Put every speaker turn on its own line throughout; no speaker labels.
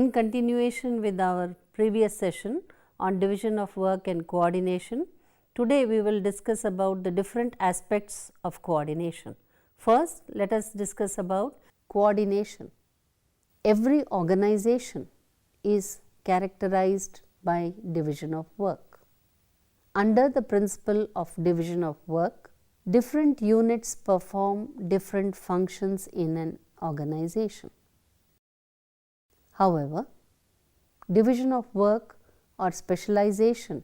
In continuation with our previous session on division of work and coordination, today we will discuss about the different aspects of coordination. First, let us discuss about coordination. Every organization is characterized by division of work. Under the principle of division of work, different units perform different functions in an organization. However, division of work or specialization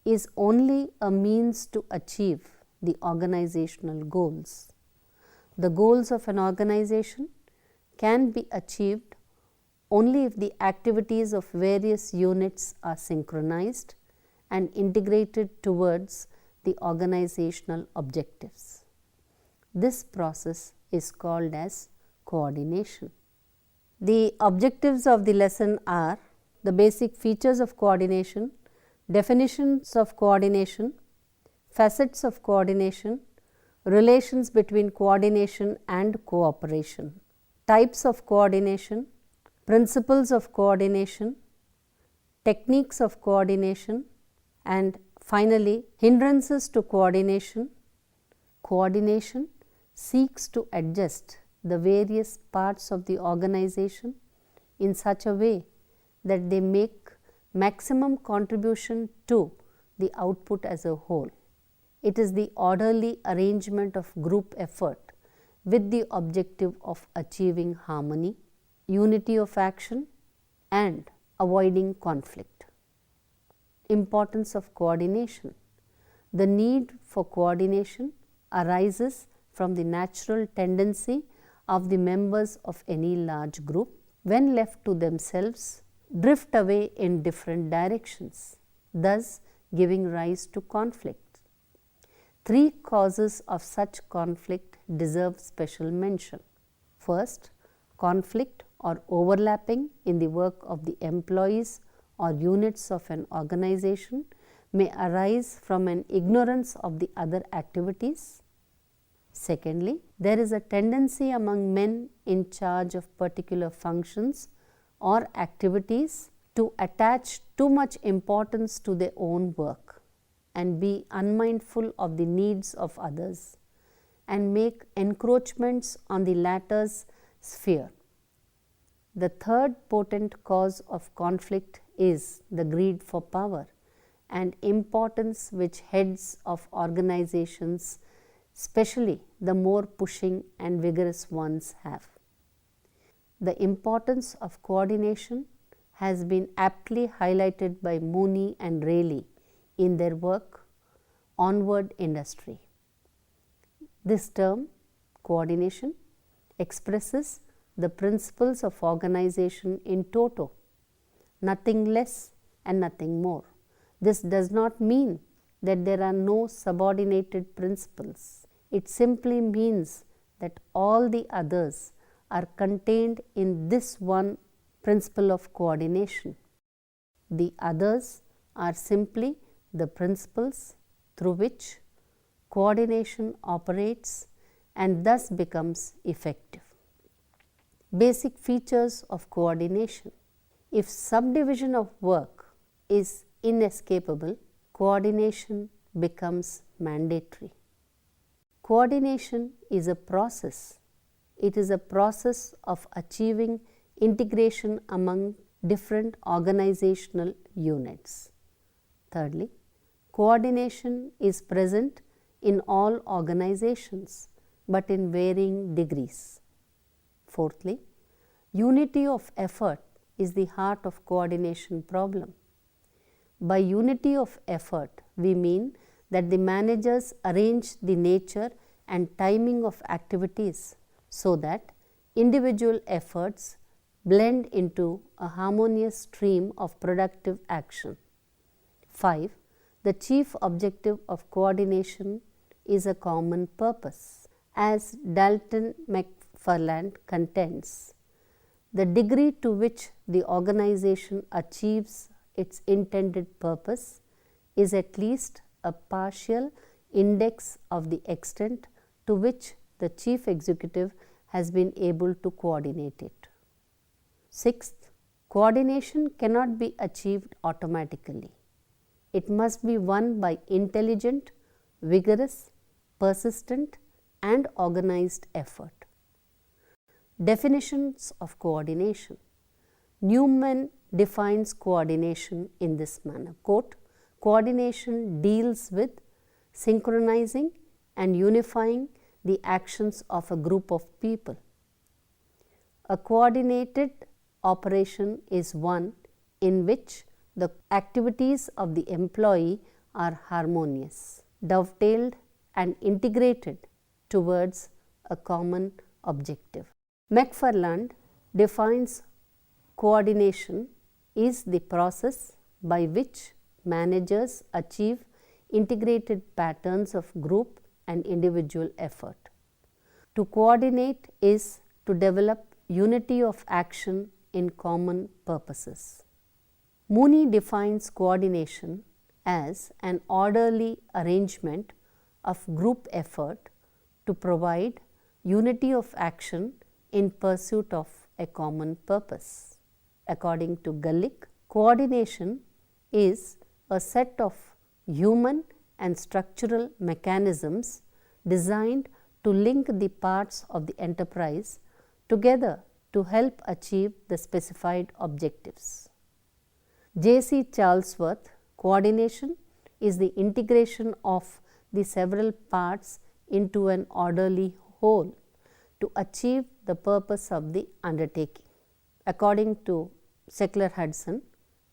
is only a means to achieve the organizational goals. The goals of an organization can be achieved only if the activities of various units are synchronized and integrated towards the organizational objectives. This process is called as coordination. The objectives of the lesson are the basic features of coordination, definitions of coordination, facets of coordination, relations between coordination and cooperation, types of coordination, principles of coordination, techniques of coordination, and finally, hindrances to coordination. Coordination seeks to adjust the various parts of the organization in such a way that they make maximum contribution to the output as a whole. It is the orderly arrangement of group effort with the objective of achieving harmony, unity of action, and avoiding conflict. Importance of coordination. The need for coordination arises from the natural tendency of the members of any large group, when left to themselves, drift away in different directions, thus giving rise to conflict. Three causes of such conflict deserve special mention. First, conflict or overlapping in the work of the employees or units of an organization may arise from an ignorance of the other activities. Secondly, there is a tendency among men in charge of particular functions or activities to attach too much importance to their own work and be unmindful of the needs of others and make encroachments on the latter's sphere. The third potent cause of conflict is the greed for power and importance which heads of organizations, especially the more pushing and vigorous ones, have. The importance of coordination has been aptly highlighted by Mooney and Rayleigh in their work Onward Industry. This term, coordination, expresses the principles of organization in toto, nothing less and nothing more. This does not mean that there are no subordinated principles. It simply means that all the others are contained in this one principle of coordination. The others are simply the principles through which coordination operates and thus becomes effective. Basic features of coordination. If subdivision of work is inescapable, coordination becomes mandatory. Coordination is a process. It is a process of achieving integration among different organizational units. Thirdly, coordination is present in all organizations, but in varying degrees. Fourthly, unity of effort is the heart of coordination problem. By unity of effort, we mean that the managers arrange the nature and timing of activities so that individual efforts blend into a harmonious stream of productive action. 5. The chief objective of coordination is a common purpose. As Dalton McFarland contends, the degree to which the organization achieves its intended purpose is at least a partial index of the extent to which the chief executive has been able to coordinate it. Sixth, Coordination cannot be achieved automatically. It must be won by intelligent, vigorous, persistent and organized effort. Definitions of coordination. Newman defines coordination in this manner, quote, "Coordination deals with synchronizing and unifying the actions of a group of people. A coordinated operation is one in which the activities of the employee are harmonious, dovetailed and integrated towards a common objective." McFarland defines coordination is the process by which managers achieve integrated patterns of group and individual effort. To coordinate is to develop unity of action in common purposes. Mooney defines coordination as an orderly arrangement of group effort to provide unity of action in pursuit of a common purpose. According to Gullick, coordination is a set of human and structural mechanisms designed to link the parts of the enterprise together to help achieve the specified objectives. J.C. Charlesworth, coordination is the integration of the several parts into an orderly whole to achieve the purpose of the undertaking. According to Seckler Hudson,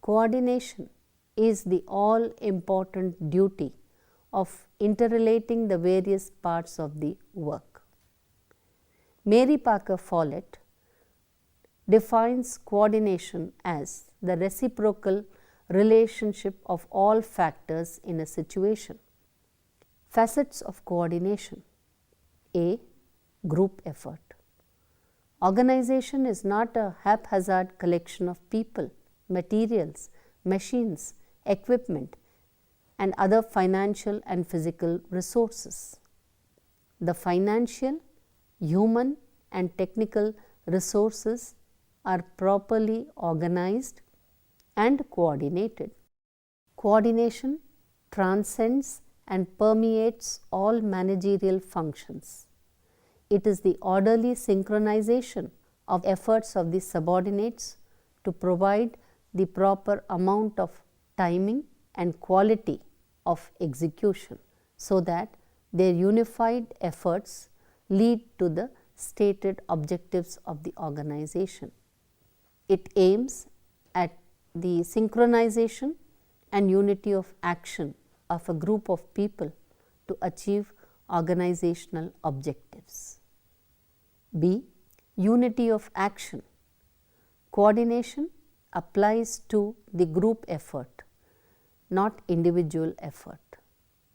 coordination is the all important duty of interrelating the various parts of the work. Mary Parker Follett defines coordination as the reciprocal relationship of all factors in a situation. Facets of coordination. A. Group effort. Organization is not a haphazard collection of people, materials, machines, equipment and other financial and physical resources. The financial, human and technical resources are properly organized and coordinated. Coordination transcends and permeates all managerial functions. It is the orderly synchronization of efforts of the subordinates to provide the proper amount of timing and quality of execution, so that their unified efforts lead to the stated objectives of the organization. It aims at the synchronization and unity of action of a group of people to achieve organizational objectives. B. Unity of action. Coordination applies to the group effort, not individual effort.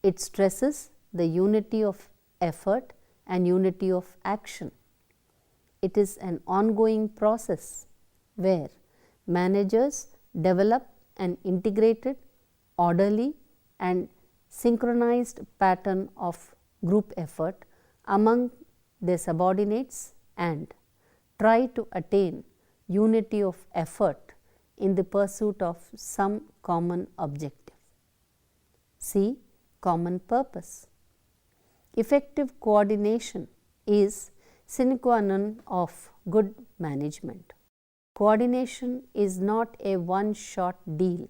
It stresses the unity of effort and unity of action. It is an ongoing process where managers develop an integrated, orderly and synchronized pattern of group effort among their subordinates and try to attain unity of effort in the pursuit of some common objective. C. Common purpose. Effective coordination is sine qua non of good management. Coordination is not a one-shot deal.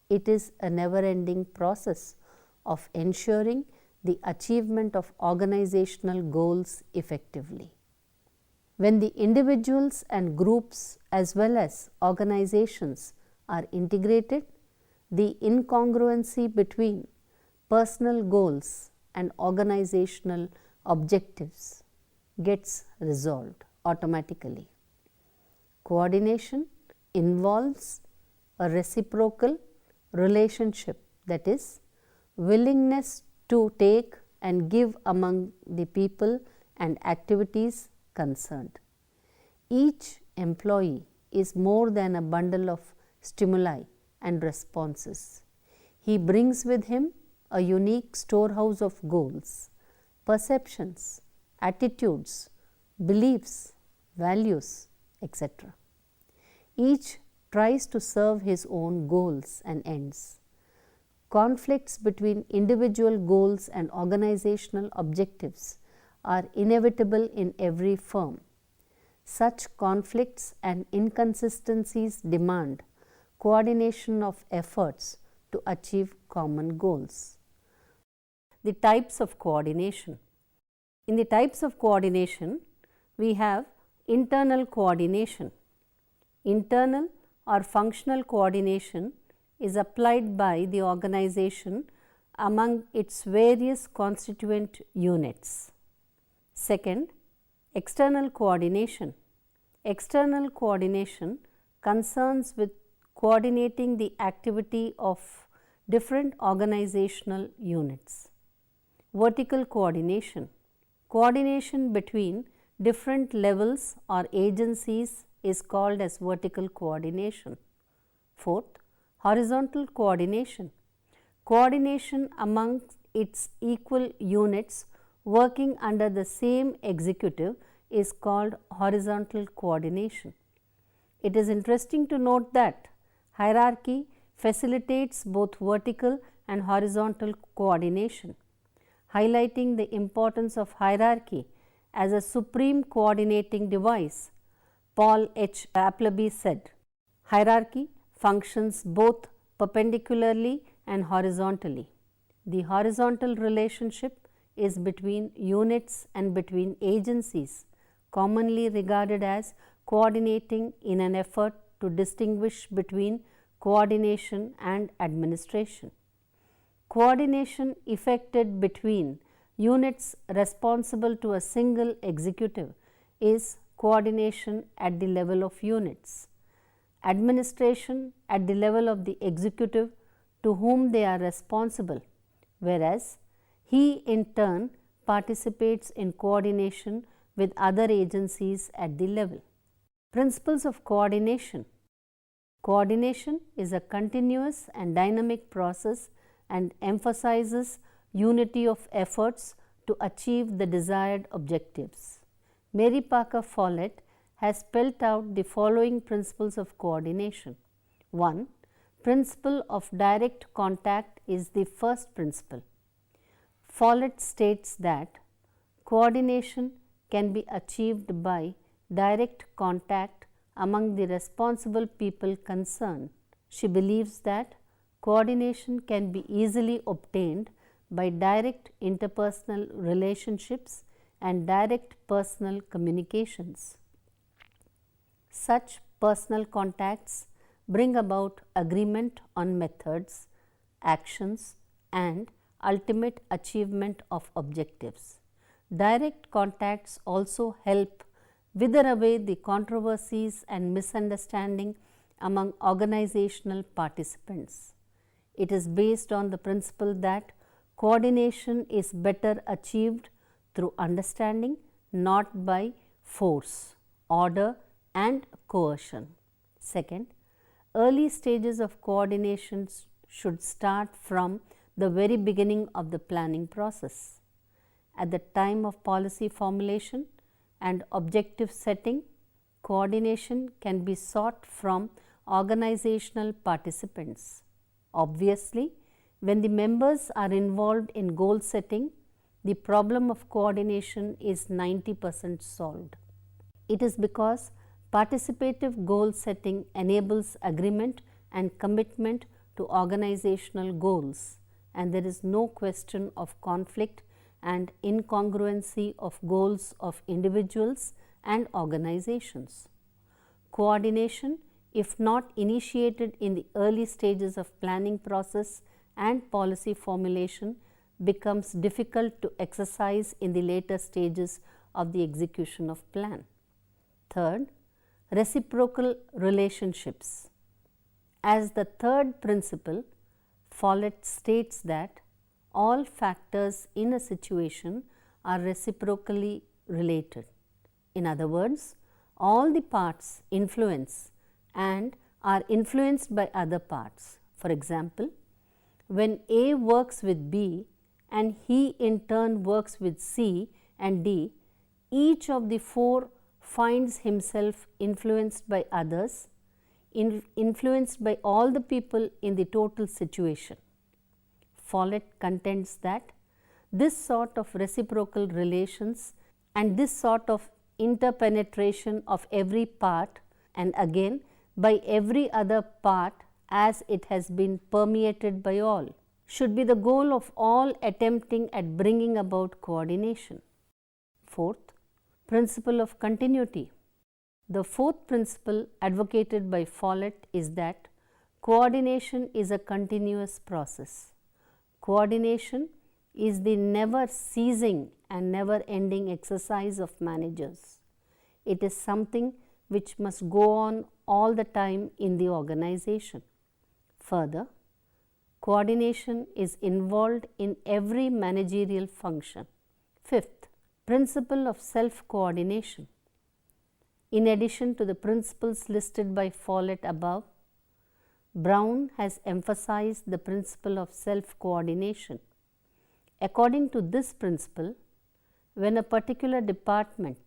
It is a never-ending process of ensuring the achievement of organizational goals effectively. When the individuals and groups as well as organizations are integrated, the incongruency between personal goals and organizational objectives gets resolved automatically. Coordination involves a reciprocal relationship, that is, willingness to take and give among the people and activities concerned. Each employee is more than a bundle of stimuli and responses. He brings with him a unique storehouse of goals, perceptions, attitudes, beliefs, values, etc. Each tries to serve his own goals and ends. Conflicts between individual goals and organizational objectives are inevitable in every firm. Such conflicts and inconsistencies demand coordination of efforts to achieve common goals. The types of coordination. In the types of coordination, we have internal coordination. Internal or functional coordination is applied by the organization among its various constituent units. Second, external coordination. External coordination concerns with coordinating the activity of different organizational units. Vertical coordination. Coordination between different levels or agencies is called as vertical coordination. Fourth, horizontal coordination. Coordination among its equal units working under the same executive is called horizontal coordination. It is interesting to note that hierarchy facilitates both vertical and horizontal coordination, highlighting the importance of hierarchy as a supreme coordinating device. Paul H. Appleby said, "Hierarchy functions both perpendicularly and horizontally. The horizontal relationship is between units and between agencies, commonly regarded as coordinating in an effort to distinguish between coordination and administration. Coordination effected between units responsible to a single executive is coordination at the level of units. Administration at the level of the executive to whom they are responsible, whereas he in turn participates in coordination with other agencies at the level. Principles of coordination. Coordination is a continuous and dynamic process and emphasizes unity of efforts to achieve the desired objectives. Mary Parker Follett has spelled out the following principles of coordination. 1. Principle of direct contact is the first principle. Follett states that coordination can be achieved by direct contact among the responsible people concerned. She believes that coordination can be easily obtained by direct interpersonal relationships and direct personal communications. Such personal contacts bring about agreement on methods, actions, and ultimate achievement of objectives. Direct contacts also help wither away the controversies and misunderstanding among organizational participants. It is based on the principle that coordination is better achieved through understanding, not by force, order, and coercion. Second, early stages of coordination should start from the very beginning of the planning process. At the time of policy formulation and objective setting, coordination can be sought from organizational participants. Obviously, when the members are involved in goal setting, the problem of coordination is 90% solved. It is because participative goal setting enables agreement and commitment to organizational goals, and there is no question of conflict and incongruency of goals of individuals and organizations. Coordination, if not initiated in the early stages of planning process and policy formulation, becomes difficult to exercise in the later stages of the execution of plan. Third, reciprocal relationships. As the third principle, Follett states that all factors in a situation are reciprocally related. In other words, all the parts influence and are influenced by other parts. For example, when A works with B and he in turn works with C and D, each of the four finds himself influenced by others, influenced by all the people in the total situation. Follett contends that this sort of reciprocal relations and this sort of interpenetration of every part and again by every other part as it has been permeated by all should be the goal of all attempting at bringing about coordination. Fourth, principle of continuity. The fourth principle advocated by Follett is that coordination is a continuous process. Coordination is the never ceasing and never ending exercise of managers. It is something which must go on all the time in the organization. Further, coordination is involved in every managerial function. Fifth, principle of self-coordination. In addition to the principles listed by Follett above, Brown has emphasized the principle of self-coordination. According to this principle, when a particular department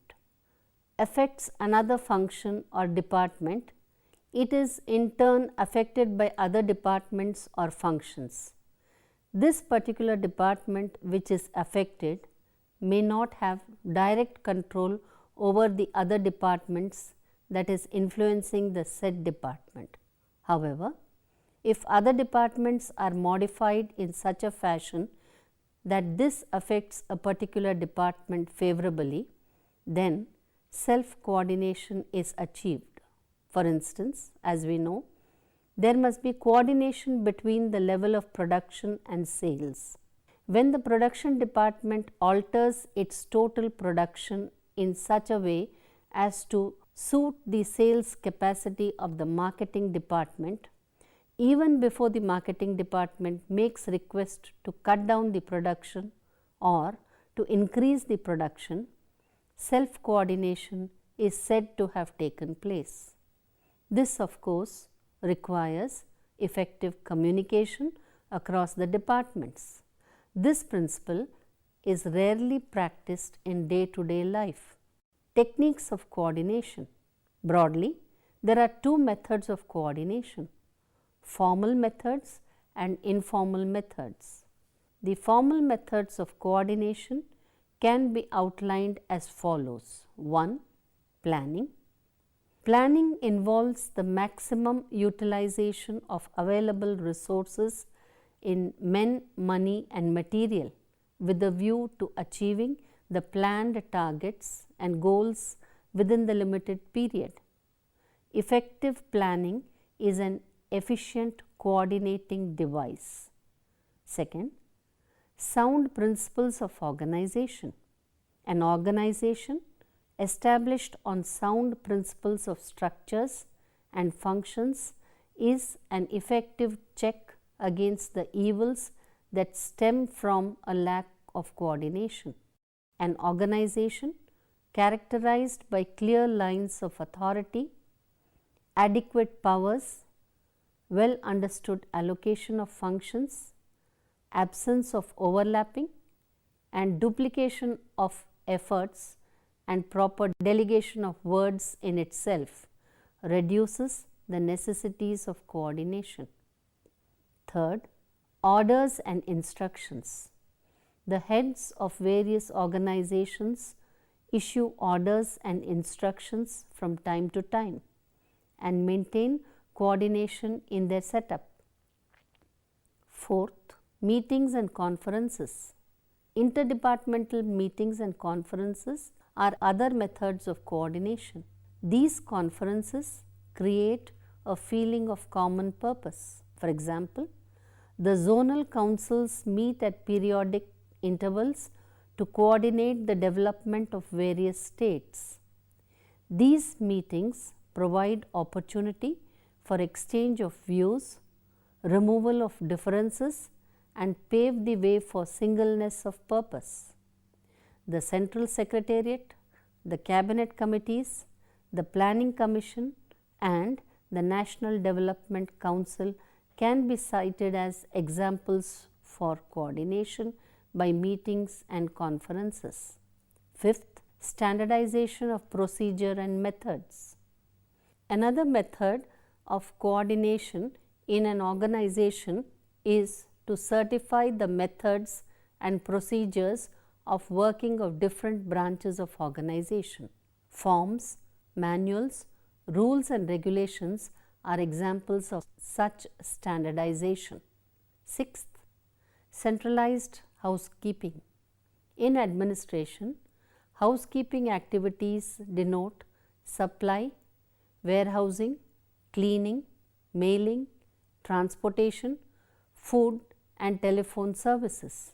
affects another function or department, it is in turn affected by other departments or functions. This particular department which is affected may not have direct control over the other departments that is influencing the said department. However, if other departments are modified in such a fashion that this affects a particular department favorably, then self-coordination is achieved. For instance, as we know, there must be coordination between the level of production and sales. When the production department alters its total production in such a way as to suit the sales capacity of the marketing department, even before the marketing department makes request to cut down the production or to increase the production, self-coordination is said to have taken place. This, of course, requires effective communication across the departments. This principle is rarely practiced in day-to-day life. Techniques of coordination. Broadly, there are two methods of coordination: formal methods and informal methods. The formal methods of coordination can be outlined as follows. 1. Planning. Planning involves the maximum utilization of available resources in men, money and material with a view to achieving the planned targets and goals within the limited period. Effective planning is an efficient coordinating device. Second, sound principles of organization. An organization established on sound principles of structures and functions is an effective check against the evils that stem from a lack of coordination. An organization characterized by clear lines of authority, adequate powers, well understood allocation of functions, absence of overlapping and duplication of efforts and proper delegation of words in itself reduces the necessities of coordination. Third, orders and instructions. The heads of various organizations issue orders and instructions from time to time and maintain coordination in their setup. Fourth, meetings and conferences. Interdepartmental meetings and conferences are other methods of coordination. These conferences create a feeling of common purpose. For example, the zonal councils meet at periodic intervals to coordinate the development of various states. These meetings provide opportunity for exchange of views, removal of differences and pave the way for singleness of purpose. The Central Secretariat, the Cabinet Committees, the Planning Commission and the National Development Council can be cited as examples for coordination by meetings and conferences. Fifth, standardization of procedure and methods. Another method of coordination in an organization is to certify the methods and procedures of working of different branches of organization. Forms, manuals, rules and regulations are examples of such standardization. Sixth, centralized housekeeping. In administration, housekeeping activities denote supply, warehousing, cleaning, mailing, transportation, food and telephone services.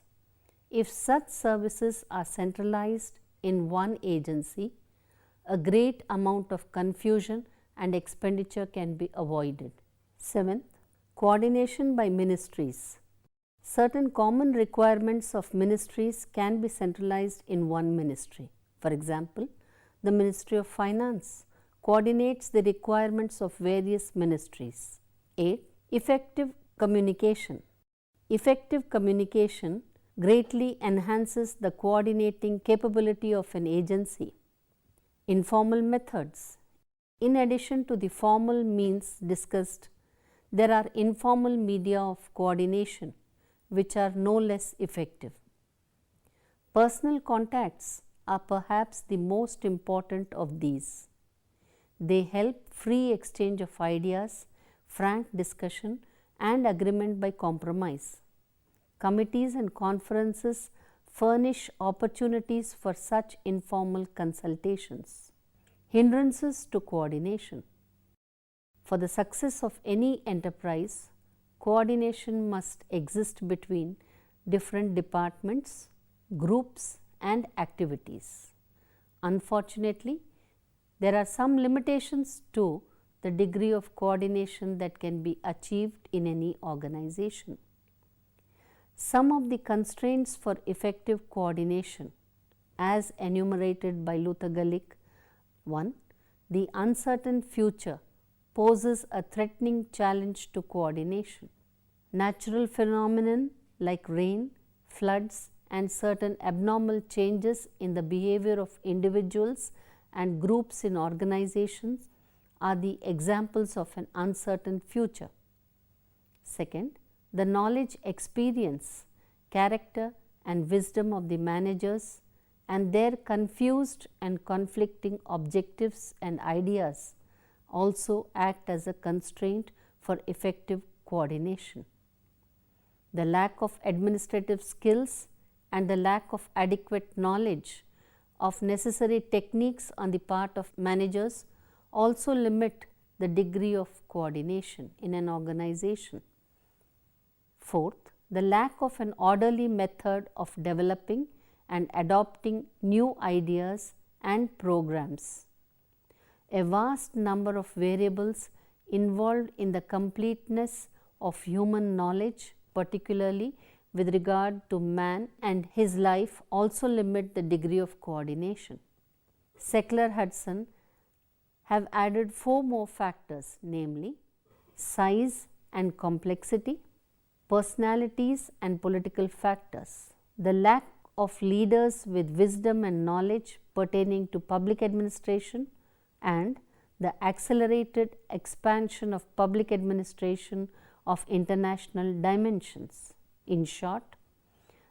If such services are centralized in one agency, a great amount of confusion and expenditure can be avoided. Seventh, coordination by ministries. Certain common requirements of ministries can be centralized in one ministry. For example, the Ministry of Finance coordinates the requirements of various ministries. 8. Effective communication. Effective communication greatly enhances the coordinating capability of an agency. Informal methods. In addition to the formal means discussed, there are informal media of coordination which are no less effective. Personal contacts are perhaps the most important of these. They help free exchange of ideas, frank discussion and agreement by compromise. Committees and conferences furnish opportunities for such informal consultations. Hindrances to coordination. For the success of any enterprise, coordination must exist between different departments, groups and activities. Unfortunately, there are some limitations to the degree of coordination that can be achieved in any organization. Some of the constraints for effective coordination, as enumerated by Luther Gulick: 1. The uncertain future poses a threatening challenge to coordination. Natural phenomena like rain, floods and certain abnormal changes in the behavior of individuals and groups in organizations are the examples of an uncertain future. Second, the knowledge, experience, character and wisdom of the managers and their confused and conflicting objectives and ideas also act as a constraint for effective coordination. The lack of administrative skills and the lack of adequate knowledge of necessary techniques on the part of managers also limit the degree of coordination in an organization. Fourth, the lack of an orderly method of developing and adopting new ideas and programs. A vast number of variables involved in the completeness of human knowledge, particularly with regard to man and his life, also limit the degree of coordination. Seckler-Hudson have added 4 more factors, namely size and complexity, personalities and political factors, the lack of leaders with wisdom and knowledge pertaining to public administration, and the accelerated expansion of public administration of international dimensions. In short,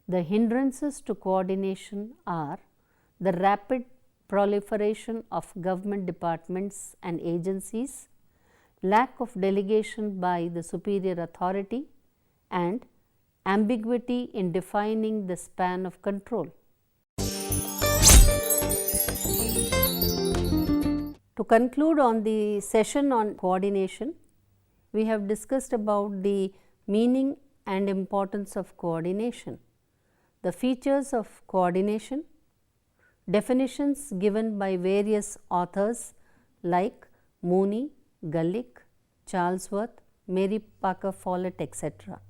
the hindrances to coordination are the rapid proliferation of government departments and agencies, lack of delegation by the superior authority, and ambiguity in defining the span of control. To conclude on the session on coordination, we have discussed about the meaning and importance of coordination, the features of coordination, definitions given by various authors like Mooney, Gulick, Charlesworth, Mary Parker Follett, etc.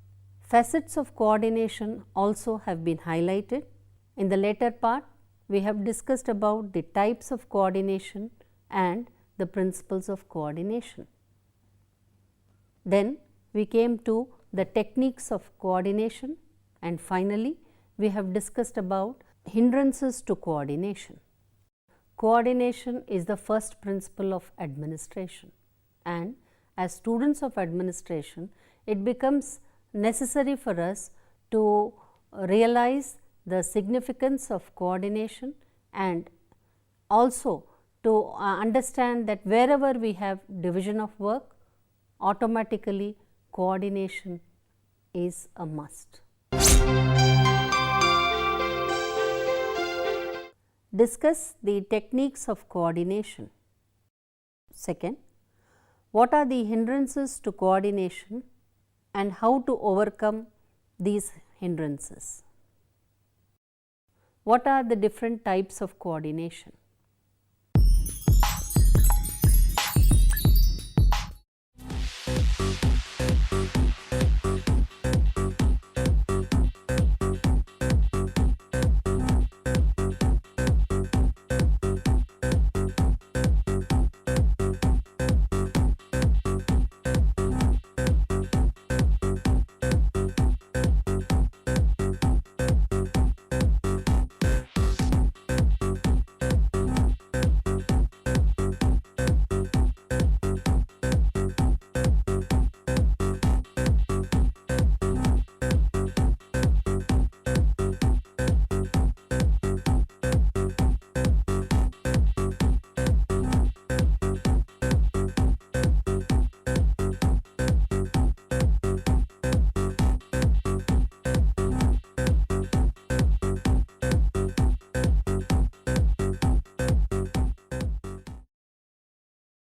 Facets of coordination also have been highlighted. In the later part, we have discussed about the types of coordination and the principles of coordination. Then we came to the techniques of coordination, and finally we have discussed about hindrances to coordination. Coordination is the first principle of administration, and as students of administration, it becomes necessary for us to realize the significance of coordination and also to understand that wherever we have division of work, automatically coordination is a must. Discuss the techniques of coordination. Second, what are the hindrances to coordination and how to overcome these hindrances? What are the different types of coordination?